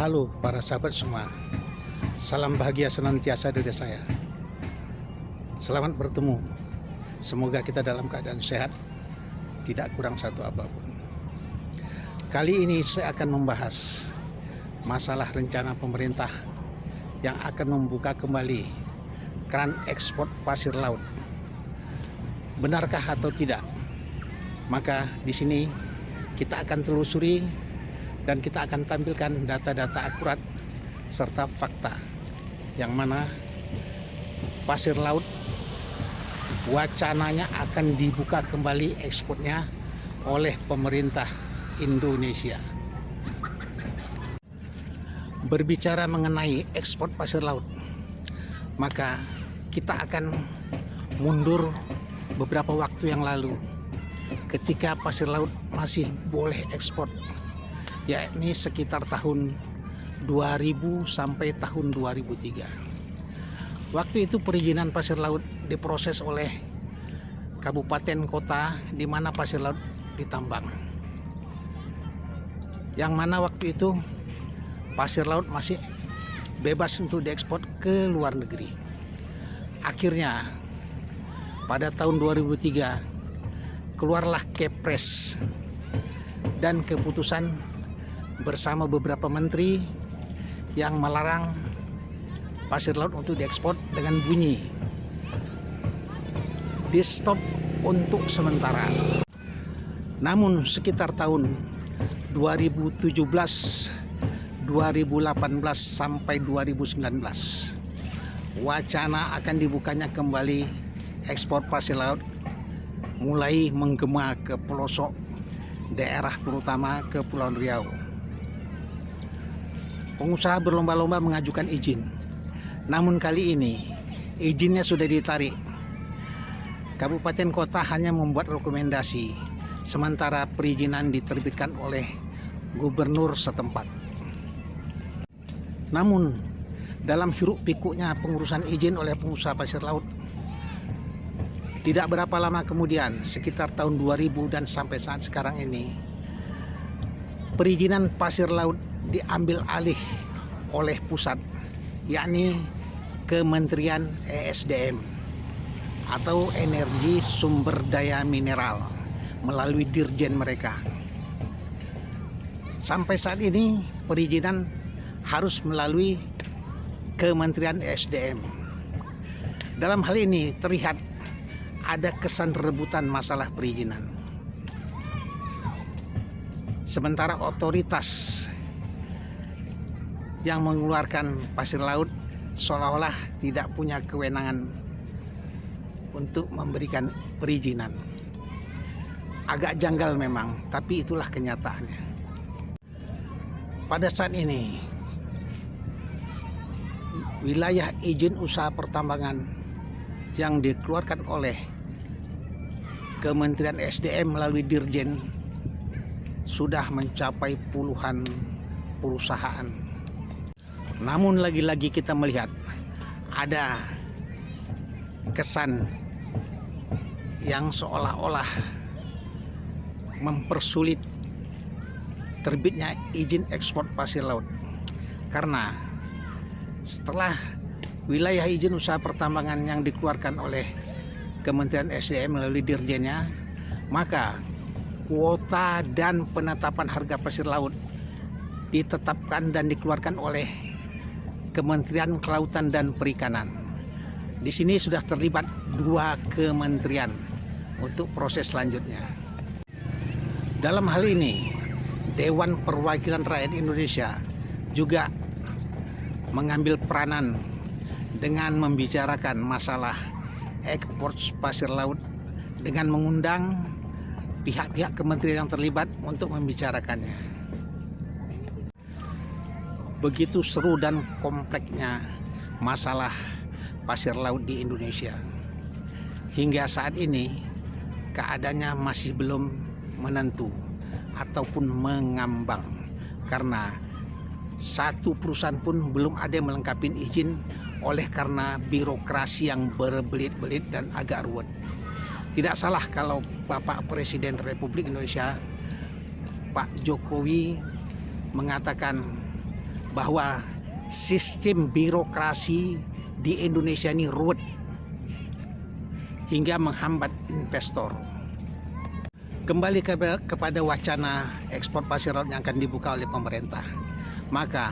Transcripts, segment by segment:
Halo para sahabat semua, salam bahagia senantiasa dari saya. Selamat bertemu, semoga kita dalam keadaan sehat, tidak kurang satu apapun. Kali ini saya akan membahas masalah rencana pemerintah yang akan membuka kembali keran ekspor pasir laut. Benarkah atau tidak? Maka di sini kita akan telusuri dan kita akan tampilkan data-data akurat serta fakta yang mana pasir laut wacananya akan dibuka kembali ekspornya oleh pemerintah Indonesia. Berbicara mengenai ekspor pasir laut, maka kita akan mundur beberapa waktu yang lalu ketika pasir laut masih boleh ekspor, yakni sekitar tahun 2000 sampai tahun 2003. Waktu itu perizinan pasir laut diproses oleh kabupaten kota di mana pasir laut ditambang. Yang mana waktu itu pasir laut masih bebas untuk diekspor ke luar negeri. Akhirnya pada tahun 2003 keluarlah Kepres dan keputusan bersama beberapa menteri yang melarang pasir laut untuk diekspor dengan bunyi di stop untuk sementara. Namun sekitar tahun 2017, 2018 sampai 2019 wacana akan dibukanya kembali ekspor pasir laut mulai menggema ke pelosok daerah, terutama ke Pulau Riau. Pengusaha berlomba-lomba mengajukan izin, namun kali ini izinnya sudah ditarik. Kabupaten kota hanya membuat rekomendasi, sementara perizinan diterbitkan oleh gubernur setempat. Namun dalam hiruk pikuknya pengurusan izin oleh pengusaha pasir laut, tidak berapa lama kemudian, sekitar tahun 2000 dan sampai saat sekarang ini, perizinan pasir laut diambil alih oleh pusat, yakni Kementerian ESDM atau Energi Sumber Daya Mineral melalui dirjen mereka. Sampai saat ini perizinan harus melalui Kementerian ESDM. Dalam hal ini terlihat ada kesan rebutan masalah perizinan. Sementara otoritas yang mengeluarkan pasir laut seolah-olah tidak punya kewenangan untuk memberikan perizinan. Agak janggal memang, tapi itulah kenyataannya. Pada saat ini, wilayah izin usaha pertambangan yang dikeluarkan oleh Kementerian SDM melalui Dirjen sudah mencapai puluhan perusahaan. Namun lagi-lagi kita melihat ada kesan yang seolah-olah mempersulit terbitnya izin ekspor pasir laut. Karena setelah wilayah izin usaha pertambangan yang dikeluarkan oleh Kementerian SDM melalui dirjennya, maka kuota dan penetapan harga pasir laut ditetapkan dan dikeluarkan oleh Kementerian Kelautan dan Perikanan. Di sini sudah terlibat dua kementerian untuk proses selanjutnya. Dalam hal ini, Dewan Perwakilan Rakyat Indonesia juga mengambil peranan dengan membicarakan masalah ekspor pasir laut dengan mengundang pihak-pihak kementerian yang terlibat untuk membicarakannya. Begitu seru dan kompleksnya masalah pasir laut di Indonesia. Hingga saat ini keadaannya masih belum menentu ataupun mengambang, karena satu perusahaan pun belum ada yang melengkapi izin oleh karena birokrasi yang berbelit-belit dan agak ruwet. Tidak salah kalau Bapak Presiden Republik Indonesia Pak Jokowi mengatakan bahwa sistem birokrasi di Indonesia ini ruwet hingga menghambat investor. Kembali kepada wacana ekspor pasir laut yang akan dibuka oleh pemerintah, maka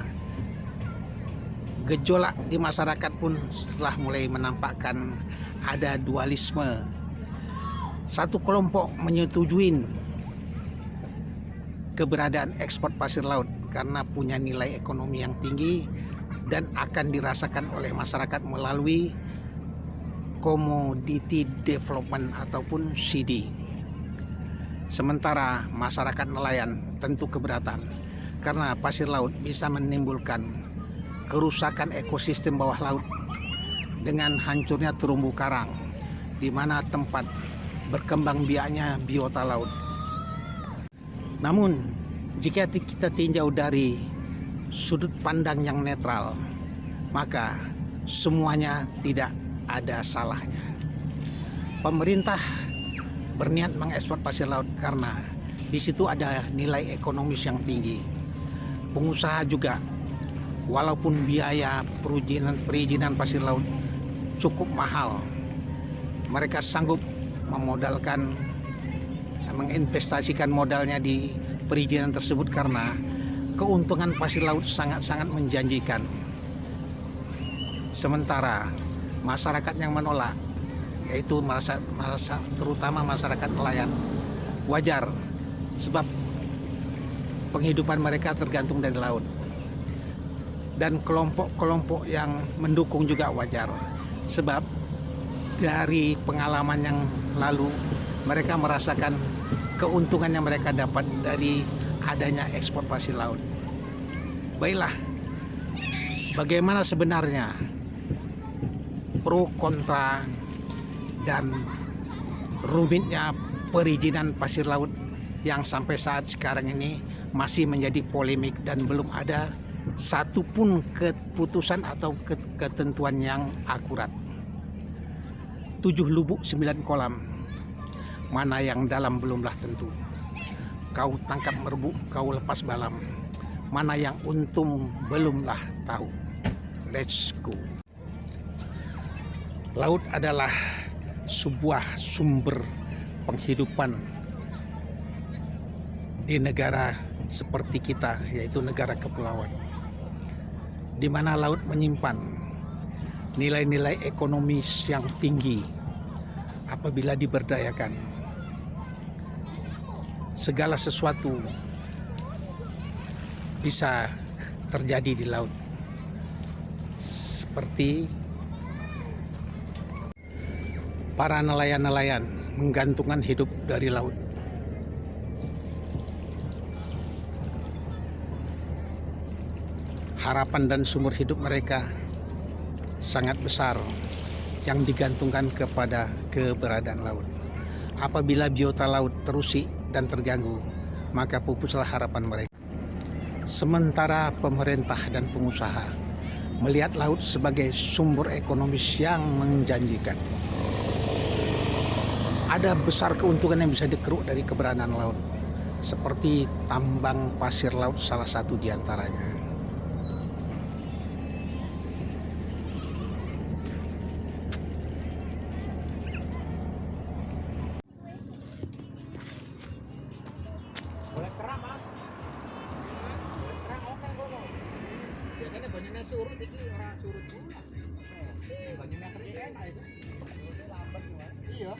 gejolak di masyarakat pun setelah mulai menampakkan ada dualisme. Satu kelompok menyetujui keberadaan ekspor pasir laut karena punya nilai ekonomi yang tinggi dan akan dirasakan oleh masyarakat melalui Commodity Development ataupun CD. Sementara masyarakat nelayan tentu keberatan karena pasir laut bisa menimbulkan kerusakan ekosistem bawah laut dengan hancurnya terumbu karang di mana tempat berkembang biaknya biota laut. Namun jika kita tinjau dari sudut pandang yang netral, maka semuanya tidak ada salahnya. Pemerintah berniat mengekspor pasir laut karena di situ ada nilai ekonomis yang tinggi. Pengusaha juga, walaupun biaya perizinan pasir laut cukup mahal, mereka sanggup menginvestasikan modalnya di perizinan tersebut karena keuntungan pasir laut sangat-sangat menjanjikan. Sementara masyarakat yang menolak, yaitu terutama masyarakat nelayan, wajar sebab penghidupan mereka tergantung dari laut. Dan kelompok-kelompok yang mendukung juga wajar sebab dari pengalaman yang lalu mereka merasakan keuntungan yang mereka dapat dari adanya ekspor pasir laut. Baiklah, bagaimana sebenarnya pro kontra dan rumitnya perizinan pasir laut yang sampai saat sekarang ini masih menjadi polemik dan belum ada satupun keputusan atau ketentuan yang akurat. 7 lubuk 9 kolam, mana yang dalam belumlah tentu. Kau tangkap merbuk, kau lepas balam, mana yang untung belumlah tahu. Let's go. Laut adalah sebuah sumber penghidupan di negara seperti kita, yaitu negara kepulauan, di mana laut menyimpan nilai-nilai ekonomis yang tinggi. Apabila diberdayakan, segala sesuatu bisa terjadi di laut, seperti para nelayan-nelayan menggantungkan hidup dari laut. Harapan dan sumber hidup mereka sangat besar yang digantungkan kepada keberadaan laut. Apabila biota laut terusik dan terganggu, maka pupuslah harapan mereka. Sementara pemerintah dan pengusaha melihat laut sebagai sumber ekonomis yang menjanjikan. Ada besar keuntungan yang bisa dikeruk dari keberadaan laut, seperti tambang pasir laut salah satu diantaranya. Boleh keram mas? Boleh keram oke kok. Biasanya banyaknya surut jadi orang surut pula. Banyaknya kering enak itu. Lambat mas. Iya.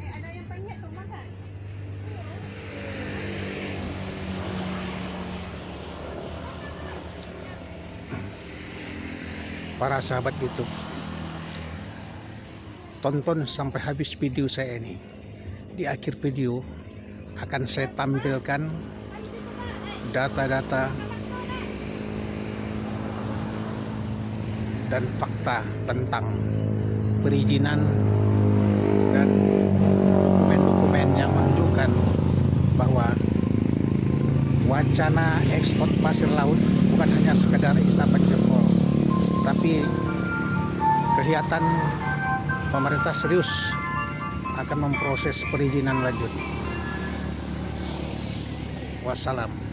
Ada yang pengen tuh makan. Para sahabat YouTube, tonton sampai habis video saya ini. Di akhir video akan saya tampilkan data-data dan fakta tentang perizinan dan dokumen-dokumen yang menunjukkan bahwa wacana ekspor pasir laut bukan hanya sekedar isapan jempol, tapi kelihatan pemerintah serius akan memproses perizinan lanjut. Wassalam.